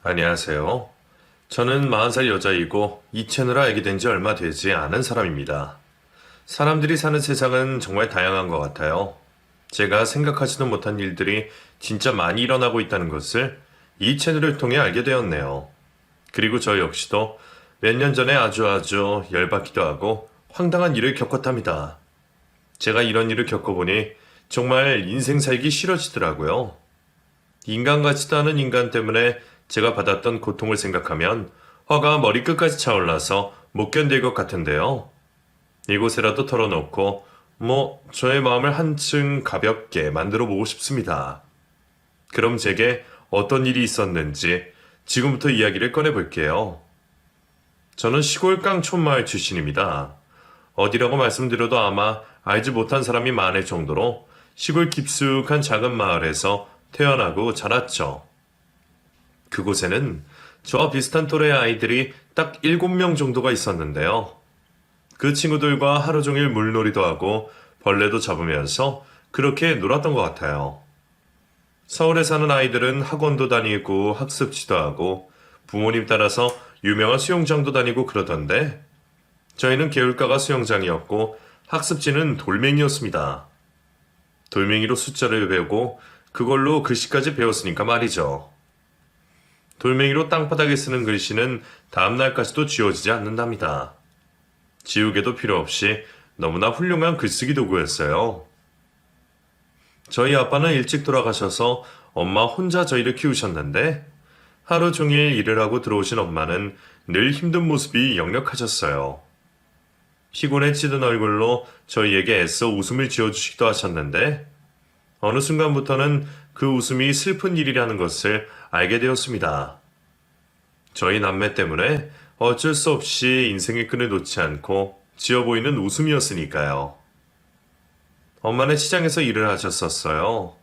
안녕하세요. 저는 40살 여자이고 이 채널을 알게 된 지 얼마 되지 않은 사람입니다. 사람들이 사는 세상은 정말 다양한 것 같아요. 제가 생각하지도 못한 일들이 진짜 많이 일어나고 있다는 것을 이 채널을 통해 알게 되었네요. 그리고 저 역시도 몇 년 전에 아주 열받기도 하고 황당한 일을 겪었답니다. 제가 이런 일을 겪어보니 정말 인생 살기 싫어지더라고요. 인간 같지도 않은 인간 때문에 제가 받았던 고통을 생각하면 화가 머리끝까지 차올라서 못 견딜 것 같은데요. 이곳에라도 털어놓고 저의 마음을 한층 가볍게 만들어 보고 싶습니다. 그럼 제게 어떤 일이 있었는지 지금부터 이야기를 꺼내볼게요. 저는 시골 깡촌마을 출신입니다. 어디라고 말씀드려도 아마 알지 못한 사람이 많을 정도로 시골 깊숙한 작은 마을에서 태어나고 자랐죠. 그곳에는 저와 비슷한 또래의 아이들이 딱 7명 정도가 있었는데요. 그 친구들과 하루 종일 물놀이도 하고 벌레도 잡으면서 그렇게 놀았던 것 같아요. 서울에 사는 아이들은 학원도 다니고 학습지도 하고 부모님 따라서 유명한 수영장도 다니고 그러던데 저희는 개울가가 수영장이었고 학습지는 돌멩이였습니다. 돌멩이로 숫자를 배우고 그걸로 글씨까지 배웠으니까 말이죠. 돌멩이로 땅바닥에 쓰는 글씨는 다음날까지도 지워지지 않는답니다. 지우개도 필요 없이 너무나 훌륭한 글쓰기 도구였어요. 저희 아빠는 일찍 돌아가셔서 엄마 혼자 저희를 키우셨는데 하루 종일 일을 하고 들어오신 엄마는 늘 힘든 모습이 역력하셨어요. 피곤에 찌든 얼굴로 저희에게 애써 웃음을 지어주시기도 하셨는데 어느 순간부터는 그 웃음이 슬픈 일이라는 것을 알게 되었습니다. 저희 남매 때문에 어쩔 수 없이 인생의 끈을 놓지 않고 지어 보이는 웃음이었으니까요. 엄마는 시장에서 일을 하셨었어요.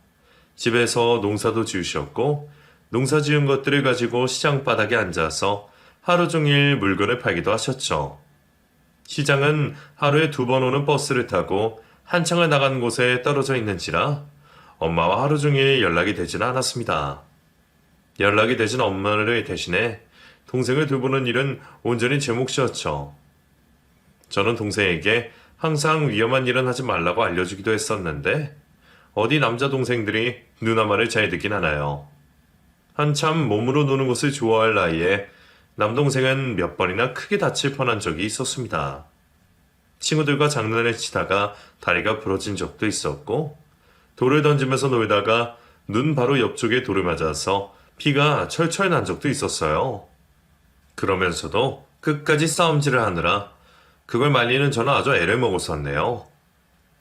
집에서 농사도 지으셨고 농사 지은 것들을 가지고 시장 바닥에 앉아서 하루 종일 물건을 팔기도 하셨죠. 시장은 하루에 2번 오는 버스를 타고 한창을 나간 곳에 떨어져 있는지라 엄마와 하루 종일 연락이 되지는 않았습니다. 연락이 되진 엄마를 대신해 동생을 돌보는 일은 온전히 제 몫이었죠. 저는 동생에게 항상 위험한 일은 하지 말라고 알려주기도 했었는데 어디 남자 동생들이 누나 말을 잘 듣긴 하나요. 한참 몸으로 노는 것을 좋아할 나이에 남동생은 몇 번이나 크게 다칠 뻔한 적이 있었습니다. 친구들과 장난을 치다가 다리가 부러진 적도 있었고 돌을 던지면서 놀다가 눈 바로 옆쪽에 돌을 맞아서 피가 철철 난 적도 있었어요. 그러면서도 끝까지 싸움질을 하느라 그걸 말리는 저는 아주 애를 먹었었네요.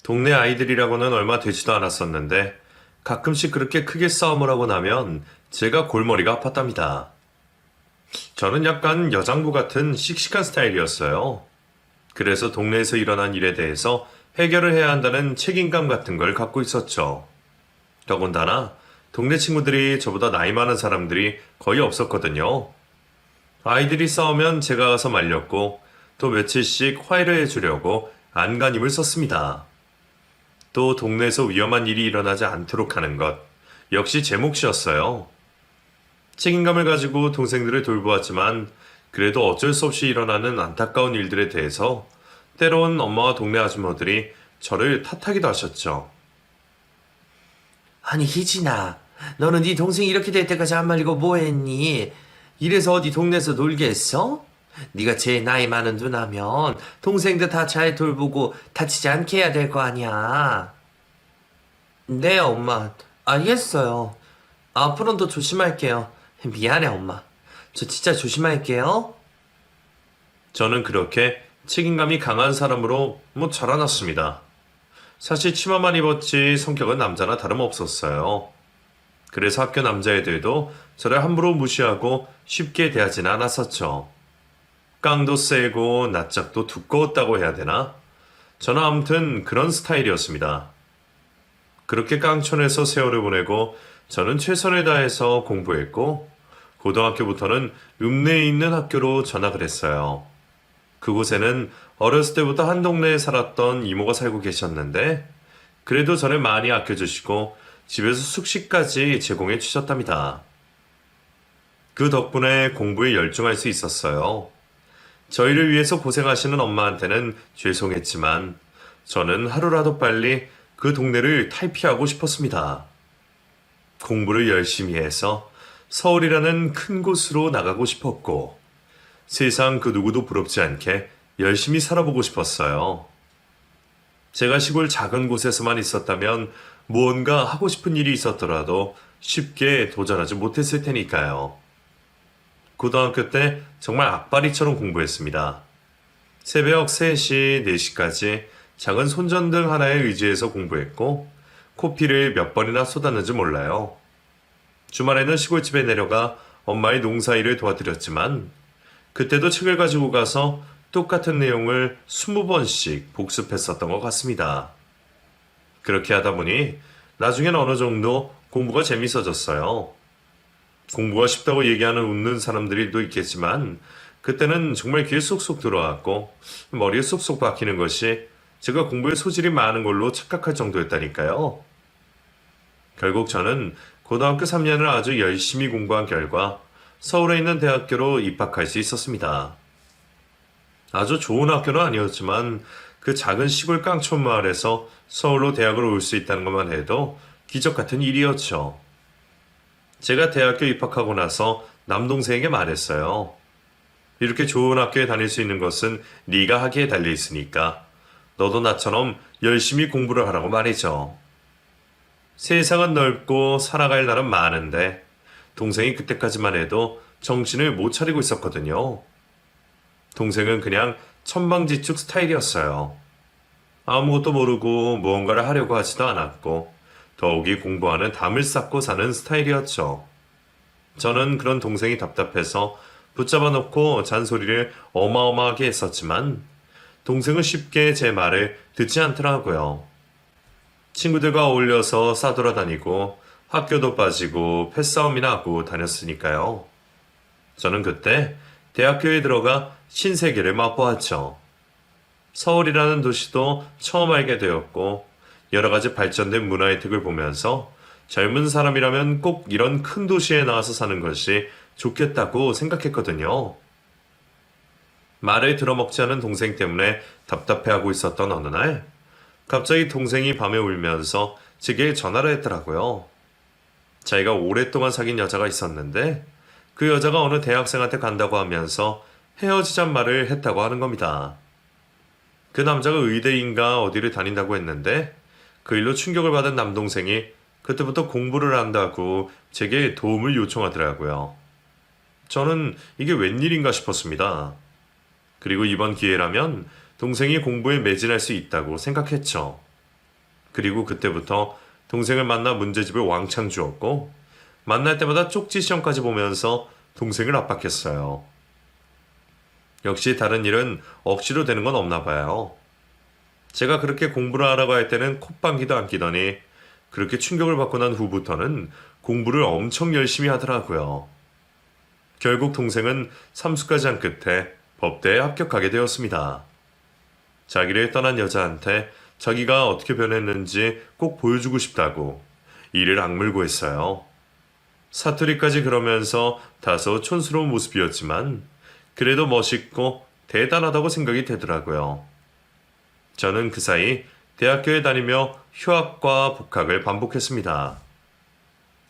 동네 아이들이라고는 얼마 되지도 않았었는데 가끔씩 그렇게 크게 싸움을 하고 나면 제가 골머리가 아팠답니다. 저는 약간 여장부 같은 씩씩한 스타일이었어요. 그래서 동네에서 일어난 일에 대해서 해결을 해야 한다는 책임감 같은 걸 갖고 있었죠. 더군다나 동네 친구들이 저보다 나이 많은 사람들이 거의 없었거든요. 아이들이 싸우면 제가 가서 말렸고 또 며칠씩 화해를 해주려고 안간힘을 썼습니다. 또 동네에서 위험한 일이 일어나지 않도록 하는 것 역시 제 몫이었어요. 책임감을 가지고 동생들을 돌보았지만 그래도 어쩔 수 없이 일어나는 안타까운 일들에 대해서 때론 엄마와 동네 아주머니들이 저를 탓하기도 하셨죠. 아니 희진아, 너는 네 동생이 이렇게 될 때까지 안 말리고 뭐 했니? 이래서 어디 동네에서 놀게 했어? 네가 제일 나이 많은 누나면 동생들 다 잘 돌보고 다치지 않게 해야 될 거 아니야. 네 엄마, 알겠어요. 앞으로는 더 조심할게요. 미안해 엄마. 저 진짜 조심할게요. 저는 그렇게 책임감이 강한 사람으로 자라났습니다. 사실 치마만 입었지 성격은 남자나 다름없었어요. 그래서 학교 남자애들도 저를 함부로 무시하고 쉽게 대하지는 않았었죠. 깡도 세고 낯짝도 두꺼웠다고 해야 되나? 저는 아무튼 그런 스타일이었습니다. 그렇게 깡촌에서 세월을 보내고 저는 최선을 다해서 공부했고 고등학교부터는 읍내에 있는 학교로 전학을 했어요. 그곳에는 어렸을 때부터 한 동네에 살았던 이모가 살고 계셨는데 그래도 저를 많이 아껴주시고 집에서 숙식까지 제공해 주셨답니다. 그 덕분에 공부에 열중할 수 있었어요. 저희를 위해서 고생하시는 엄마한테는 죄송했지만 저는 하루라도 빨리 그 동네를 탈피하고 싶었습니다. 공부를 열심히 해서 서울이라는 큰 곳으로 나가고 싶었고 세상 그 누구도 부럽지 않게 열심히 살아보고 싶었어요. 제가 시골 작은 곳에서만 있었다면 무언가 하고 싶은 일이 있었더라도 쉽게 도전하지 못했을 테니까요. 고등학교 때 정말 악바리처럼 공부했습니다. 새벽 3시, 4시까지 작은 손전등 하나에 의지해서 공부했고 코피를 몇 번이나 쏟았는지 몰라요. 주말에는 시골집에 내려가 엄마의 농사일을 도와드렸지만 그때도 책을 가지고 가서 똑같은 내용을 20번씩 복습했었던 것 같습니다. 그렇게 하다 보니 나중엔 어느 정도 공부가 재밌어졌어요. 공부가 쉽다고 얘기하는 웃는 사람들도 있겠지만 그때는 정말 귀에 쏙쏙 들어왔고 머리에 쏙쏙 박히는 것이 제가 공부에 소질이 많은 걸로 착각할 정도였다니까요. 결국 저는 고등학교 3년을 아주 열심히 공부한 결과 서울에 있는 대학교로 입학할 수 있었습니다. 아주 좋은 학교는 아니었지만 그 작은 시골 깡촌 마을에서 서울로 대학을 올 수 있다는 것만 해도 기적 같은 일이었죠. 제가 대학교 입학하고 나서 남동생에게 말했어요. 이렇게 좋은 학교에 다닐 수 있는 것은 네가 하기에 달려 있으니까 너도 나처럼 열심히 공부를 하라고 말이죠. 세상은 넓고 살아갈 날은 많은데 동생이 그때까지만 해도 정신을 못 차리고 있었거든요. 동생은 그냥 천방지축 스타일이었어요. 아무것도 모르고 무언가를 하려고 하지도 않았고 더욱이 공부하는 담을 쌓고 사는 스타일이었죠. 저는 그런 동생이 답답해서 붙잡아 놓고 잔소리를 어마어마하게 했었지만 동생은 쉽게 제 말을 듣지 않더라고요. 친구들과 어울려서 싸돌아다니고 학교도 빠지고 패싸움이나 하고 다녔으니까요. 저는 그때 대학교에 들어가 신세계를 맛보았죠. 서울이라는 도시도 처음 알게 되었고 여러 가지 발전된 문화 혜택을 보면서 젊은 사람이라면 꼭 이런 큰 도시에 나와서 사는 것이 좋겠다고 생각했거든요. 말을 들어먹지 않은 동생 때문에 답답해하고 있었던 어느 날 갑자기 동생이 밤에 울면서 제게 전화를 했더라고요. 자기가 오랫동안 사귄 여자가 있었는데 그 여자가 어느 대학생한테 간다고 하면서 헤어지잔 말을 했다고 하는 겁니다. 그 남자가 의대인가 어디를 다닌다고 했는데 그 일로 충격을 받은 남동생이 그때부터 공부를 한다고 제게 도움을 요청하더라고요. 저는 이게 웬일인가 싶었습니다. 그리고 이번 기회라면 동생이 공부에 매진할 수 있다고 생각했죠. 그리고 그때부터 동생을 만나 문제집을 왕창 주었고 만날 때마다 쪽지 시험까지 보면서 동생을 압박했어요. 역시 다른 일은 억지로 되는 건 없나 봐요. 제가 그렇게 공부를 하라고 할 때는 콧방귀도 안 끼더니 그렇게 충격을 받고 난 후부터는 공부를 엄청 열심히 하더라고요. 결국 동생은 삼수까지 한 끝에 법대에 합격하게 되었습니다. 자기를 떠난 여자한테 자기가 어떻게 변했는지 꼭 보여주고 싶다고 이를 악물고 했어요. 사투리까지 그러면서 다소 촌스러운 모습이었지만 그래도 멋있고 대단하다고 생각이 되더라고요. 저는 그 사이 대학교에 다니며 휴학과 복학을 반복했습니다.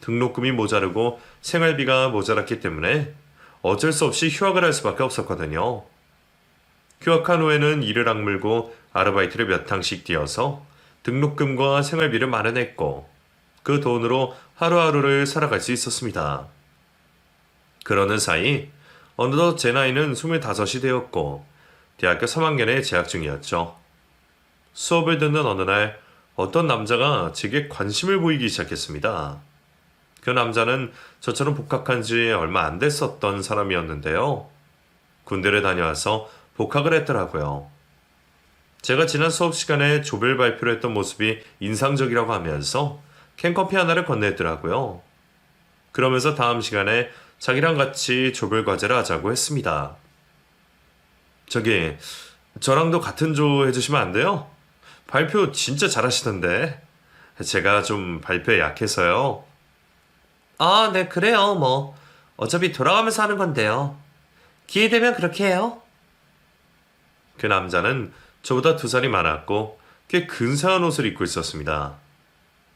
등록금이 모자르고 생활비가 모자랐기 때문에 어쩔 수 없이 휴학을 할 수밖에 없었거든요. 휴학한 후에는 이를 악물고 아르바이트를 몇 항씩 뛰어서 등록금과 생활비를 마련했고 그 돈으로 하루하루를 살아갈 수 있었습니다. 그러는 사이 어느덧 제 나이는 25이 되었고 대학교 3학년에 재학 중이었죠. 수업을 듣는 어느 날 어떤 남자가 제게 관심을 보이기 시작했습니다. 그 남자는 저처럼 복학한 지 얼마 안 됐었던 사람이었는데요. 군대를 다녀와서 복학을 했더라고요. 제가 지난 수업 시간에 조별 발표를 했던 모습이 인상적이라고 하면서 캔커피 하나를 건네더라고요. 그러면서 다음 시간에 자기랑 같이 조별 과제를 하자고 했습니다. 저기, 저랑도 같은 조 해주시면 안 돼요? 발표 진짜 잘하시던데. 제가 좀 발표에 약해서요. 아, 네, 그래요, 뭐. 어차피 돌아가면서 하는 건데요. 기회 되면 그렇게 해요. 그 남자는 저보다 2살이 많았고 꽤 근사한 옷을 입고 있었습니다.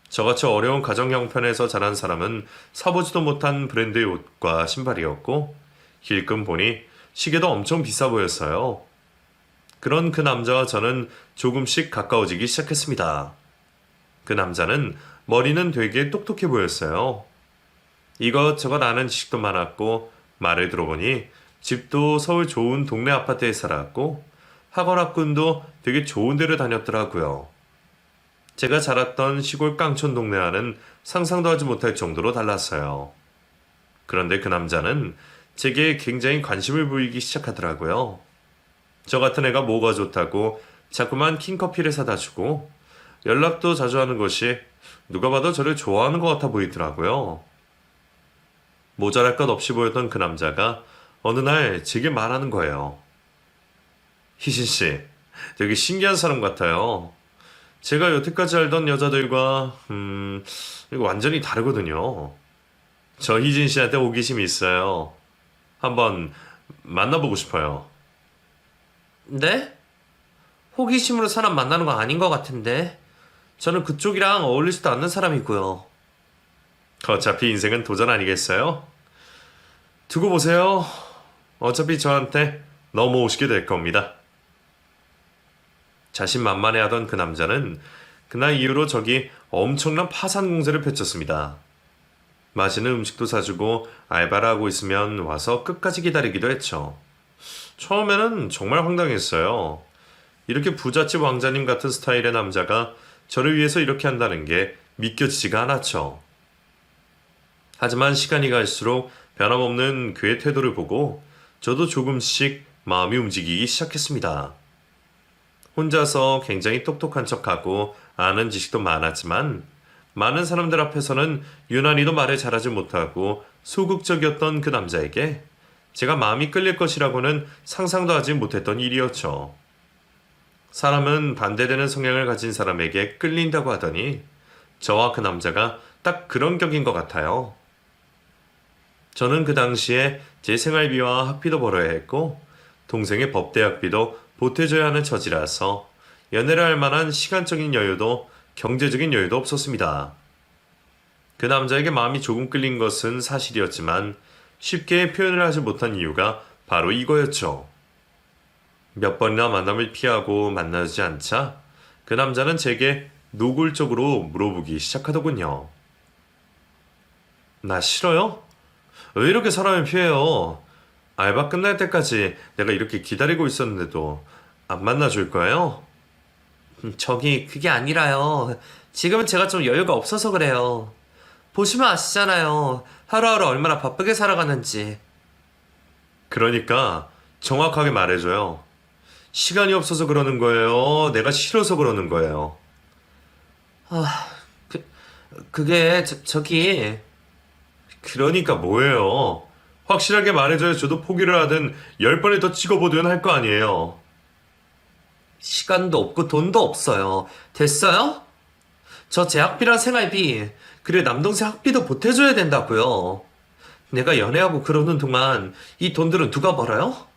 저같이 어려운 가정 형편에서 자란 사람은 사보지도 못한 브랜드의 옷과 신발이었고 힐끔 보니 시계도 엄청 비싸 보였어요. 그런 그 남자와 저는 조금씩 가까워지기 시작했습니다. 그 남자는 머리는 되게 똑똑해 보였어요. 이것저것 아는 지식도 많았고 말을 들어보니 집도 서울 좋은 동네 아파트에 살았고 학원 학군도 되게 좋은 데를 다녔더라고요. 제가 자랐던 시골 깡촌 동네와는 상상도 하지 못할 정도로 달랐어요. 그런데 그 남자는 제게 굉장히 관심을 보이기 시작하더라고요. 저 같은 애가 뭐가 좋다고 자꾸만 킹커피를 사다 주고 연락도 자주 하는 것이 누가 봐도 저를 좋아하는 것 같아 보이더라고요. 모자랄 것 없이 보였던 그 남자가 어느 날 제게 말하는 거예요. 희신 씨, 되게 신기한 사람 같아요. 제가 여태까지 알던 여자들과 이거 완전히 다르거든요. 저 희진 씨한테 호기심이 있어요. 한번 만나보고 싶어요. 네? 호기심으로 사람 만나는 거 아닌 것 같은데. 저는 그쪽이랑 어울리지도 않는 사람이고요. 어차피 인생은 도전 아니겠어요? 두고 보세요. 어차피 저한테 넘어오시게 될 겁니다. 자신만만해하던 그 남자는 그날 이후로 저기 엄청난 파산 공세를 펼쳤습니다. 맛있는 음식도 사주고 알바를 하고 있으면 와서 끝까지 기다리기도 했죠. 처음에는 정말 황당했어요. 이렇게 부잣집 왕자님 같은 스타일의 남자가 저를 위해서 이렇게 한다는 게 믿겨지지가 않았죠. 하지만 시간이 갈수록 변함없는 그의 태도를 보고 저도 조금씩 마음이 움직이기 시작했습니다. 혼자서 굉장히 똑똑한 척하고 아는 지식도 많았지만 많은 사람들 앞에서는 유난히도 말을 잘하지 못하고 소극적이었던 그 남자에게 제가 마음이 끌릴 것이라고는 상상도 하지 못했던 일이었죠. 사람은 반대되는 성향을 가진 사람에게 끌린다고 하더니 저와 그 남자가 딱 그런 격인 것 같아요. 저는 그 당시에 제 생활비와 학비도 벌어야 했고 동생의 법대학비도 보태줘야 하는 처지라서 연애를 할 만한 시간적인 여유도 경제적인 여유도 없었습니다. 그 남자에게 마음이 조금 끌린 것은 사실이었지만 쉽게 표현을 하지 못한 이유가 바로 이거였죠. 몇 번이나 만남을 피하고 만나지 않자 그 남자는 제게 노골적으로 물어보기 시작하더군요. 나 싫어요? 왜 이렇게 사람을 피해요? 알바 끝날 때까지 내가 이렇게 기다리고 있었는데도 안 만나줄 거예요? 저기 그게 아니라요. 지금은 제가 좀 여유가 없어서 그래요. 보시면 아시잖아요. 하루하루 얼마나 바쁘게 살아가는지. 그러니까 정확하게 말해줘요. 시간이 없어서 그러는 거예요? 내가 싫어서 그러는 거예요? 그게 저기 그러니까 뭐예요? 확실하게 말해줘야 저도 포기를 하든 10번을 더 찍어보든 할 거 아니에요. 시간도 없고 돈도 없어요. 됐어요? 저 제 학비랑 생활비, 그리고 남동생 학비도 보태줘야 된다고요. 내가 연애하고 그러는 동안 이 돈들은 누가 벌어요?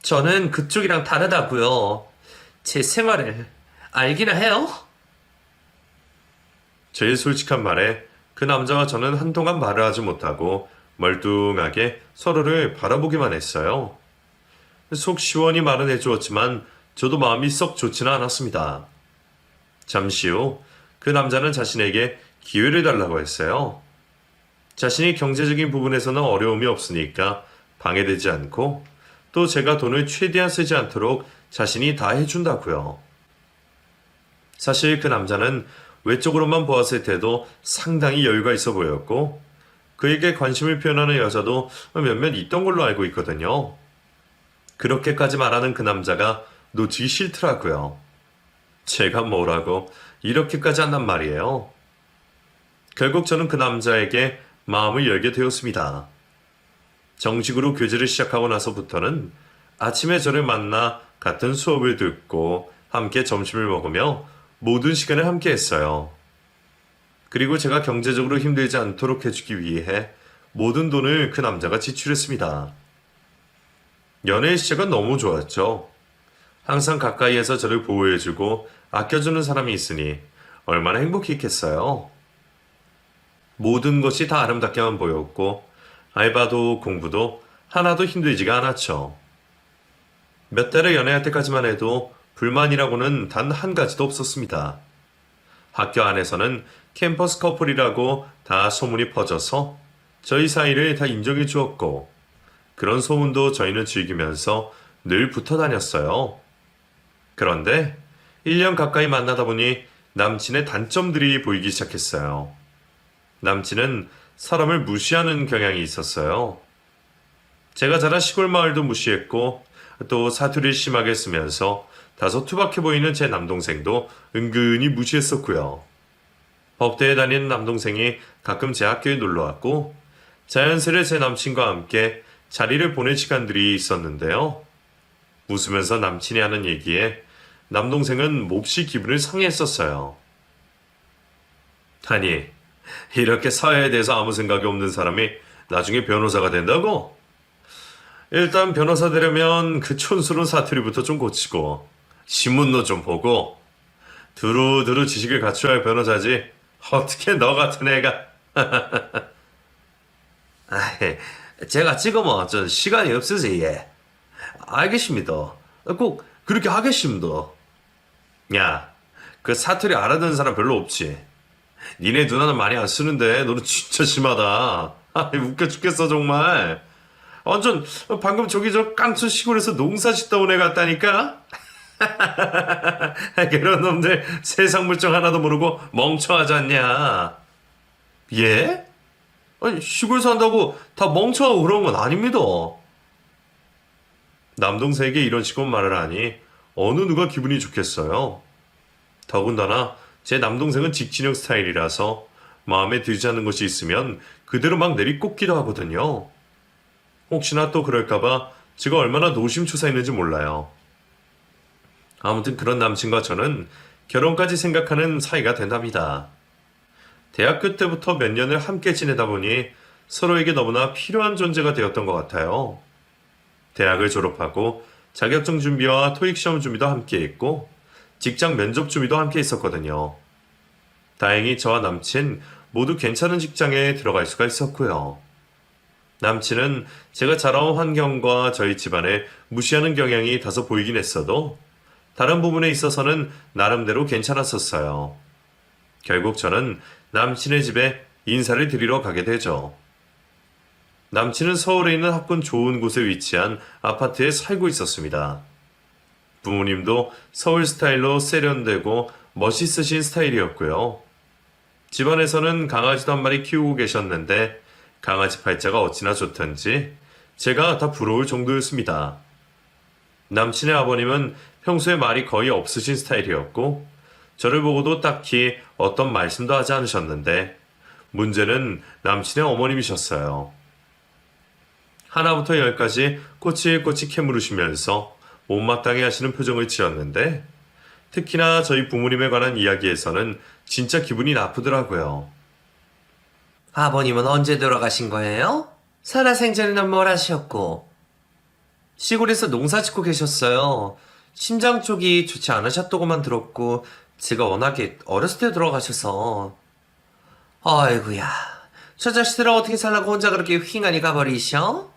저는 그쪽이랑 다르다고요. 제 생활을 알기나 해요? 제일 솔직한 말에 그 남자와 저는 한동안 말을 하지 못하고 멀뚱하게 서로를 바라보기만 했어요. 속 시원히 말은 해주었지만 저도 마음이 썩 좋지는 않았습니다. 잠시 후 그 남자는 자신에게 기회를 달라고 했어요. 자신이 경제적인 부분에서는 어려움이 없으니까 방해되지 않고 또 제가 돈을 최대한 쓰지 않도록 자신이 다 해준다고요. 사실 그 남자는 외적으로만 보았을 때도 상당히 여유가 있어 보였고 그에게 관심을 표현하는 여자도 몇몇 있던 걸로 알고 있거든요. 그렇게까지 말하는 그 남자가 놓치기 싫더라고요. 제가 뭐라고 이렇게까지 한단 말이에요. 결국 저는 그 남자에게 마음을 열게 되었습니다. 정식으로 교제를 시작하고 나서부터는 아침에 저를 만나 같은 수업을 듣고 함께 점심을 먹으며 모든 시간을 함께 했어요. 그리고 제가 경제적으로 힘들지 않도록 해주기 위해 모든 돈을 그 남자가 지출했습니다. 연애의 시작은 너무 좋았죠. 항상 가까이에서 저를 보호해주고 아껴주는 사람이 있으니 얼마나 행복했겠어요. 모든 것이 다 아름답게만 보였고 알바도 공부도 하나도 힘들지가 않았죠. 몇 달을 연애할 때까지만 해도 불만이라고는 단 한 가지도 없었습니다. 학교 안에서는 캠퍼스 커플이라고 다 소문이 퍼져서 저희 사이를 다 인정해 주었고 그런 소문도 저희는 즐기면서 늘 붙어 다녔어요. 그런데 1년 가까이 만나다 보니 남친의 단점들이 보이기 시작했어요. 남친은 사람을 무시하는 경향이 있었어요. 제가 자란 시골 마을도 무시했고 또 사투리를 심하게 쓰면서 다소 투박해 보이는 제 남동생도 은근히 무시했었고요. 법대에 다니는 남동생이 가끔 제 학교에 놀러왔고 자연스레 제 남친과 함께 자리를 보낼 시간들이 있었는데요. 웃으면서 남친이 하는 얘기에 남동생은 몹시 기분을 상해했었어요. 아니, 이렇게 사회에 대해서 아무 생각이 없는 사람이 나중에 변호사가 된다고? 일단 변호사 되려면 그 촌스러운 사투리부터 좀 고치고 신문도 좀 보고 두루두루 지식을 갖춰야 할 변호사지 어떻게 너 같은 애가 아이, 제가 지금은 좀 시간이 없으세요. 예. 알겠습니다. 꼭 그렇게 하겠습니다. 야, 그 사투리 알아듣는 사람 별로 없지. 니네 누나는 많이 안 쓰는데 너는 진짜 심하다. 아, 웃겨 죽겠어 정말. 완전 방금 저기 저 깡촌 시골에서 농사 짓다 온 애 같다니까. 그런 놈들 세상 물정 하나도 모르고 멍청하지 않냐. 예? 아니 시골 산다고 다 멍청하고 그런 건 아닙니다. 남동생에게 이런 식으로 말을 하니 어느 누가 기분이 좋겠어요. 더군다나 제 남동생은 직진형 스타일이라서 마음에 들지 않는 것이 있으면 그대로 막 내리꽂기도 하거든요. 혹시나 또 그럴까봐 제가 얼마나 노심초사했는지 몰라요. 아무튼 그런 남친과 저는 결혼까지 생각하는 사이가 된답니다. 대학교 때부터 몇 년을 함께 지내다 보니 서로에게 너무나 필요한 존재가 되었던 것 같아요. 대학을 졸업하고 자격증 준비와 토익 시험 준비도 함께 했고 직장 면접 준비도 함께 했었거든요. 다행히 저와 남친 모두 괜찮은 직장에 들어갈 수가 있었고요. 남친은 제가 자라온 환경과 저희 집안을 무시하는 경향이 다소 보이긴 했어도 다른 부분에 있어서는 나름대로 괜찮았었어요. 결국 저는 남친의 집에 인사를 드리러 가게 되죠. 남친은 서울에 있는 학군 좋은 곳에 위치한 아파트에 살고 있었습니다. 부모님도 서울 스타일로 세련되고 멋있으신 스타일이었고요. 집안에서는 강아지도 한 마리 키우고 계셨는데 강아지 팔자가 어찌나 좋던지 제가 다 부러울 정도였습니다. 남친의 아버님은 평소에 말이 거의 없으신 스타일이었고 저를 보고도 딱히 어떤 말씀도 하지 않으셨는데 문제는 남친의 어머님이셨어요. 하나부터 열까지 꼬치꼬치 캐물으시면서 못마땅해 하시는 표정을 지었는데 특히나 저희 부모님에 관한 이야기에서는 진짜 기분이 나쁘더라고요. 아버님은 언제 돌아가신 거예요? 살아생전에는 뭘 하셨고? 시골에서 농사 짓고 계셨어요. 심장 쪽이 좋지 않으셨다고만 들었고 제가 워낙에 어렸을 때 돌아가셔서. 아이고야, 저 자식들은 어떻게 살라고 혼자 그렇게 휑하니 가버리셔?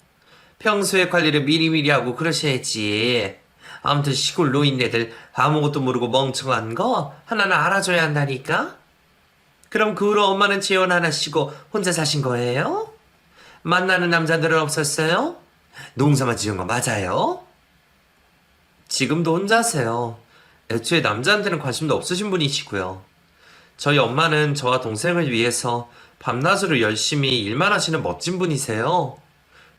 평소에 관리를 미리미리 하고 그러셔야지. 아무튼 시골 노인네들 아무것도 모르고 멍청한 거 하나는 알아줘야 한다니까? 그럼 그 후로 엄마는 재혼 안 하시고 혼자 사신 거예요? 만나는 남자들은 없었어요? 농사만 지은 거 맞아요? 지금도 혼자세요. 애초에 남자한테는 관심도 없으신 분이시고요. 저희 엄마는 저와 동생을 위해서 밤낮으로 열심히 일만 하시는 멋진 분이세요.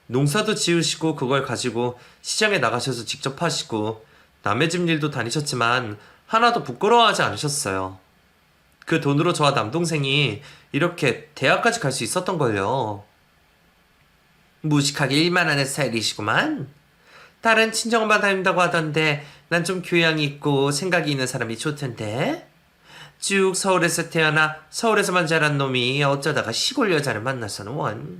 농사도 지으시고 그걸 가지고 시장에 나가셔서 직접 하시고 남의 집 일도 다니셨지만 하나도 부끄러워하지 않으셨어요. 그 돈으로 저와 남동생이 이렇게 대학까지 갈 수 있었던 걸요. 무식하게 일만 하는 스타일이시구만. 다른 친정엄마 닮는다고 하던데 난 좀 교양이 있고 생각이 있는 사람이 좋던데. 쭉 서울에서 태어나 서울에서만 자란 놈이 어쩌다가 시골 여자를 만나서는 원.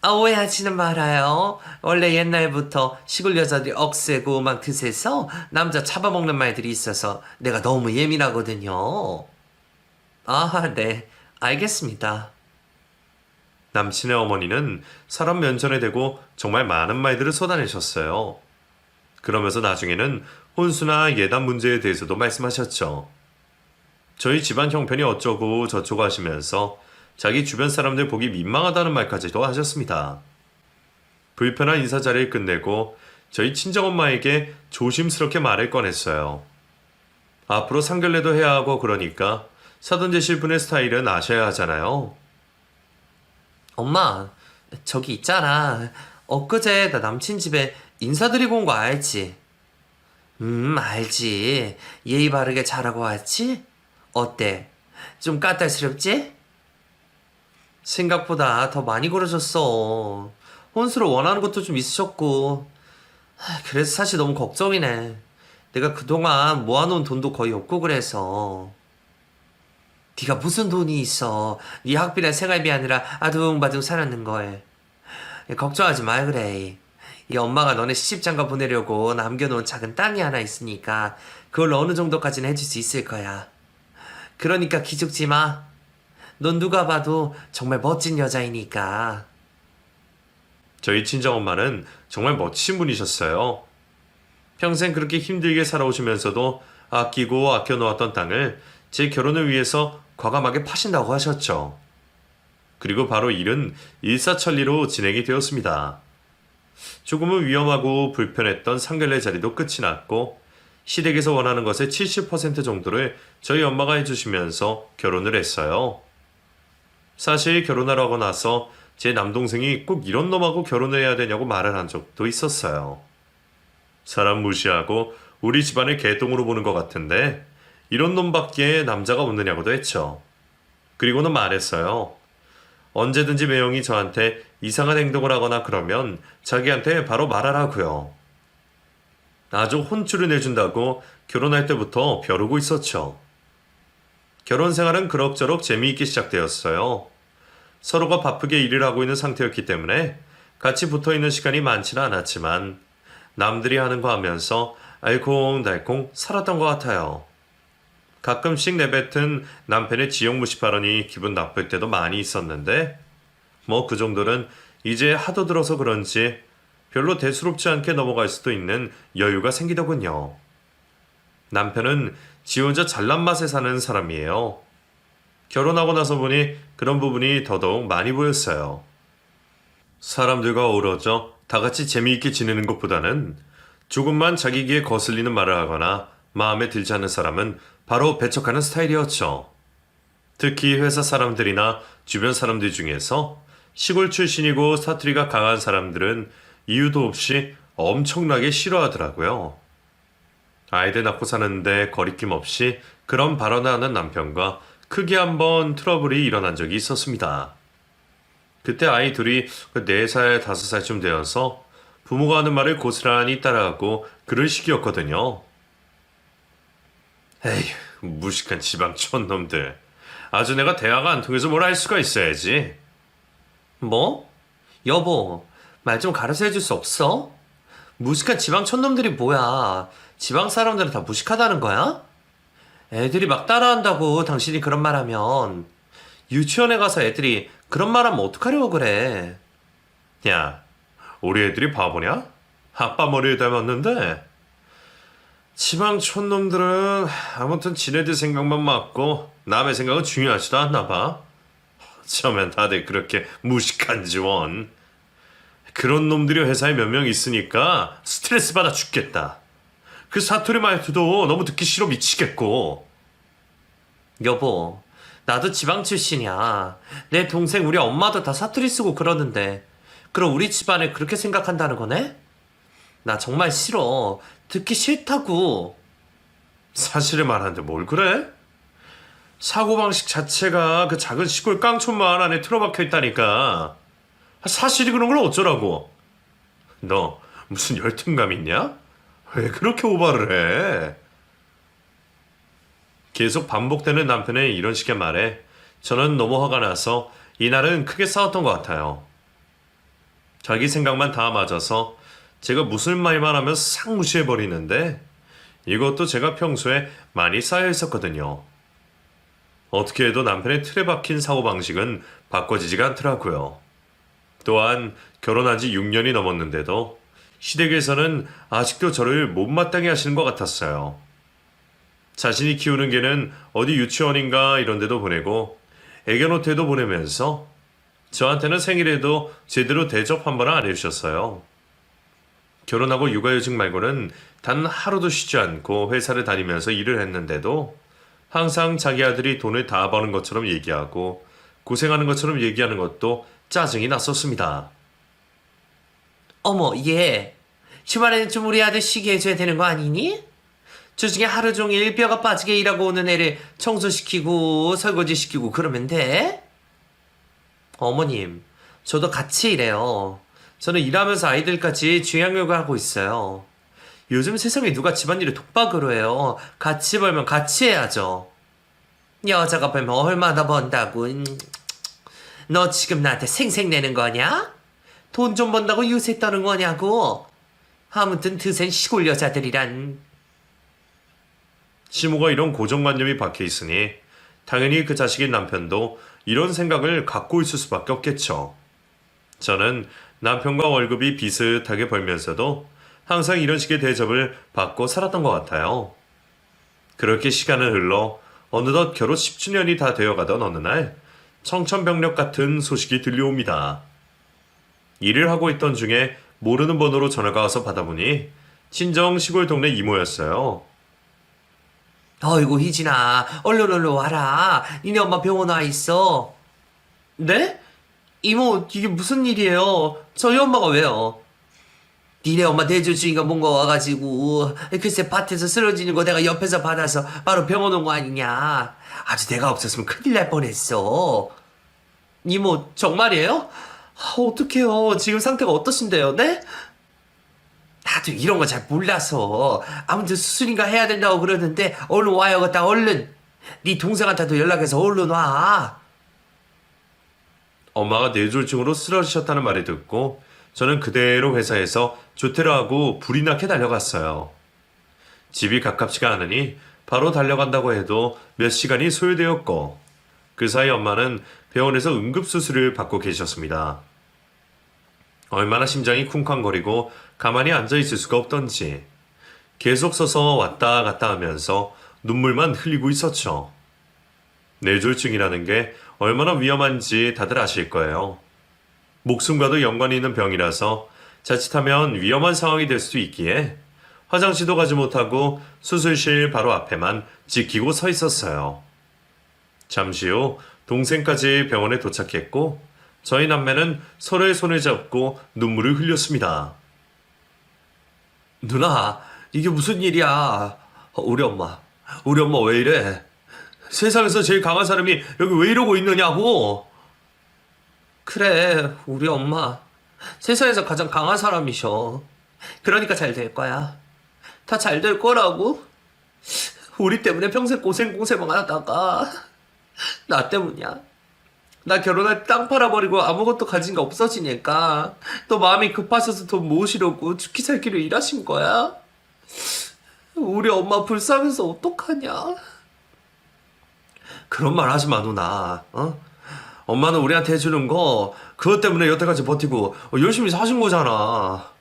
오해하지는 말아요. 원래 옛날부터 시골 여자들이 억세고 막 드세서 남자 잡아먹는 말들이 있어서 내가 너무 예민하거든요. 아, 네. 알겠습니다. 남친의 어머니는 사람 면전에 대고 정말 많은 말들을 쏟아내셨어요. 그러면서 나중에는 혼수나 예단 문제에 대해서도 말씀하셨죠. 저희 집안 형편이 어쩌고 저쩌고 하시면서 자기 주변 사람들 보기 민망하다는 말까지도 하셨습니다. 불편한 인사 자리를 끝내고 저희 친정엄마에게 조심스럽게 말을 꺼냈어요. 앞으로 상견례도 해야 하고 그러니까 사돈 되실 분의 스타일은 아셔야 하잖아요. 엄마, 저기 있잖아. 엊그제 나 남친 집에 인사드리고 온 거 알지? 알지. 예의 바르게 잘하고 왔지? 어때? 좀 까탈스럽지? 생각보다 더 많이 걸어줬어. 혼수를 원하는 것도 좀 있으셨고. 그래서 사실 너무 걱정이네. 내가 그동안 모아놓은 돈도 거의 없고 그래서. 네가 무슨 돈이 있어. 네 학비나 생활비 아니라 아둥바둥 살았는 걸. 걱정하지 말 그래. 이 엄마가 너네 시집장가 보내려고 남겨놓은 작은 땅이 하나 있으니까 그걸 어느 정도까지는 해줄 수 있을 거야. 그러니까 기죽지 마. 넌 누가 봐도 정말 멋진 여자이니까. 저희 친정엄마는 정말 멋지신 분이셨어요. 평생 그렇게 힘들게 살아오시면서도 아끼고 아껴놓았던 땅을 제 결혼을 위해서 과감하게 파신다고 하셨죠. 그리고 바로 일은 일사천리로 진행이 되었습니다. 조금은 위험하고 불편했던 상견례 자리도 끝이 났고 시댁에서 원하는 것의 70% 정도를 저희 엄마가 해주시면서 결혼을 했어요. 사실 결혼하러 나서 제 남동생이 꼭 이런 놈하고 결혼을 해야 되냐고 말을 한 적도 있었어요. 사람 무시하고 우리 집안을 개똥으로 보는 것 같은데 이런 놈밖에 남자가 없느냐고도 했죠. 그리고는 말했어요. 언제든지 매형이 저한테 이상한 행동을 하거나 그러면 자기한테 바로 말하라고요. 아주 혼쭐을 내준다고 결혼할 때부터 벼르고 있었죠. 결혼 생활은 그럭저럭 재미있게 시작되었어요. 서로가 바쁘게 일을 하고 있는 상태였기 때문에 같이 붙어있는 시간이 많지는 않았지만 남들이 하는 거 하면서 알콩달콩 살았던 것 같아요. 가끔씩 내뱉은 남편의 지역무시 발언이 기분 나쁠 때도 많이 있었는데 뭐 그 정도는 이제 하도 들어서 그런지 별로 대수롭지 않게 넘어갈 수도 있는 여유가 생기더군요. 남편은 지 혼자 잘난 맛에 사는 사람이에요. 결혼하고 나서 보니 그런 부분이 더더욱 많이 보였어요. 사람들과 어우러져 다 같이 재미있게 지내는 것보다는 조금만 자기 귀에 거슬리는 말을 하거나 마음에 들지 않는 사람은 바로 배척하는 스타일이었죠. 특히 회사 사람들이나 주변 사람들 중에서 시골 출신이고 사투리가 강한 사람들은 이유도 없이 엄청나게 싫어하더라고요. 아이들 낳고 사는데 거리낌 없이 그런 발언을 하는 남편과 크게 한번 트러블이 일어난 적이 있었습니다. 그때 아이 둘이 4살, 5살쯤 되어서 부모가 하는 말을 고스란히 따라하고 그럴 시기였거든요. 에휴, 무식한 지방 촌놈들. 아주 내가 대화가 안 통해서 뭘 할 수가 있어야지. 뭐? 여보, 말 좀 가르쳐 해줄 수 없어? 무식한 지방 촌놈들이 뭐야? 지방 사람들은 다 무식하다는 거야? 애들이 막 따라한다고 당신이 그런 말 하면. 유치원에 가서 애들이 그런 말 하면 어떡하려고 그래? 야, 우리 애들이 바보냐? 아빠 머리에 닮았는데. 지방 촌놈들은 아무튼 지네들 생각만 맞고 남의 생각은 중요하지도 않나 봐. 어쩌면 다들 그렇게 무식한지 원. 그런 놈들이 회사에 몇 명 있으니까 스트레스 받아 죽겠다. 그 사투리 말투도 너무 듣기 싫어 미치겠고. 여보, 나도 지방 출신이야. 내 동생 우리 엄마도 다 사투리 쓰고 그러는데 그럼 우리 집안을 그렇게 생각한다는 거네? 나 정말 싫어. 듣기 싫다고. 사실을 말하는데 뭘 그래? 사고방식 자체가 그 작은 시골 깡촌마을 안에 틀어박혀 있다니까. 사실이 그런 걸 어쩌라고. 너 무슨 열등감 있냐? 왜 그렇게 오바를 해? 계속 반복되는 남편의 이런 식의 말에 저는 너무 화가 나서 이날은 크게 싸웠던 것 같아요. 자기 생각만 다 맞아서 제가 무슨 말만 하면 싹 무시해버리는데 이것도 제가 평소에 많이 쌓여 있었거든요. 어떻게 해도 남편의 틀에 박힌 사고방식은 바꿔지지가 않더라고요. 또한 결혼한 지 6년이 넘었는데도 시댁에서는 아직도 저를 못마땅해 하시는 것 같았어요. 자신이 키우는 개는 어디 유치원인가 이런 데도 보내고 애견호태도 보내면서 저한테는 생일에도 제대로 대접 한 번은 안 해주셨어요. 결혼하고 육아휴직 말고는 단 하루도 쉬지 않고 회사를 다니면서 일을 했는데도 항상 자기 아들이 돈을 다 버는 것처럼 얘기하고 고생하는 것처럼 얘기하는 것도 짜증이 났었습니다. 어머, 얘. 주말에는 좀 우리 아들 쉬게 해줘야 되는 거 아니니? 저 중에 하루 종일 뼈가 빠지게 일하고 오는 애를 청소시키고 설거지시키고 그러면 돼? 어머님, 저도 같이 일해요. 저는 일하면서 아이들까지 주양육을 하고 있어요. 요즘 세상에 누가 집안일을 독박으로 해요. 같이 벌면 같이 해야죠. 여자가 벌면 얼마나 번다고. 너 지금 나한테 생색내는 거냐? 돈 좀 번다고 유세 떠는 거냐고. 아무튼 드센 시골 여자들이란. 시모가 이런 고정관념이 박혀 있으니 당연히 그 자식인 남편도 이런 생각을 갖고 있을 수밖에 없겠죠. 저는 남편과 월급이 비슷하게 벌면서도 항상 이런 식의 대접을 받고 살았던 것 같아요. 그렇게 시간을 흘러 어느덧 결혼 10주년이 다 되어가던 어느 날 청천벽력 같은 소식이 들려옵니다. 일을 하고 있던 중에 모르는 번호로 전화가 와서 받아보니 친정 시골 동네 이모였어요. 어이구 희진아, 얼른 와라. 니네 엄마 병원 와 있어. 네? 이모, 이게 무슨 일이에요? 저희 엄마가 왜요? 니네 엄마 뇌졸중인가 뭔가 와가지고 글쎄 밭에서 쓰러지는 거 내가 옆에서 받아서 바로 병원 온 거 아니냐. 아주 내가 없었으면 큰일 날 뻔했어. 이모 정말이에요? 어떡해요. 지금 상태가 어떠신데요? 네? 나도 이런 거 잘 몰라서 아무튼 수술인가 해야 된다고 그러는데 얼른 와야겠다. 얼른. 네 동생한테도 연락해서 얼른 와. 엄마가 뇌졸중으로 쓰러지셨다는 말을 듣고 저는 그대로 회사에서 조퇴를 하고 불이 나게 달려갔어요. 집이 가깝지가 않으니 바로 달려간다고 해도 몇 시간이 소요되었고 그 사이 엄마는 병원에서 응급수술을 받고 계셨습니다. 얼마나 심장이 쿵쾅거리고 가만히 앉아있을 수가 없던지 계속 서서 왔다 갔다 하면서 눈물만 흘리고 있었죠. 뇌졸중이라는 게 얼마나 위험한지 다들 아실 거예요. 목숨과도 연관이 있는 병이라서 자칫하면 위험한 상황이 될 수도 있기에 화장실도 가지 못하고 수술실 바로 앞에만 지키고 서 있었어요. 잠시 후 동생까지 병원에 도착했고 저희 남매는 서로의 손을 잡고 눈물을 흘렸습니다. 누나, 이게 무슨 일이야? 우리 엄마 왜 이래? 세상에서 제일 강한 사람이 여기 왜 이러고 있느냐고? 그래, 우리 엄마 세상에서 가장 강한 사람이셔. 그러니까 잘 될 거야. 다 잘 될 거라고. 우리 때문에 평생 고생만 하다가 나 때문이야. 나 결혼할 때 땅 팔아버리고 아무것도 가진 게 없어지니까 또 마음이 급하셔서 돈 모으시려고 죽기 살기로 일하신 거야? 우리 엄마 불쌍해서 어떡하냐? 그런 말 하지 마, 누나. 어? 엄마는 우리한테 해주는 거 그것 때문에 여태까지 버티고 열심히 사신 거잖아.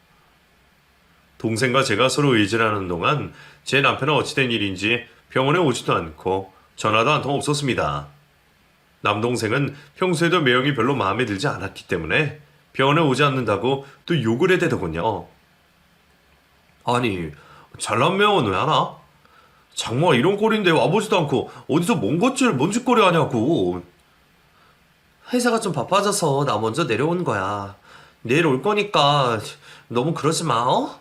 동생과 제가 서로 의지하는 동안 제 남편은 어찌된 일인지 병원에 오지도 않고 전화도 한 통 없었습니다. 남동생은 평소에도 매형이 별로 마음에 들지 않았기 때문에 병원에 오지 않는다고 또 욕을 해대더군요. 아니, 잘난 매형은 왜 하나? 장모가 이런 꼴인데 와보지도 않고 어디서 뭔 짓거리 하냐고. 회사가 좀 바빠져서 나 먼저 내려온 거야. 내일 올 거니까 너무 그러지 마, 어?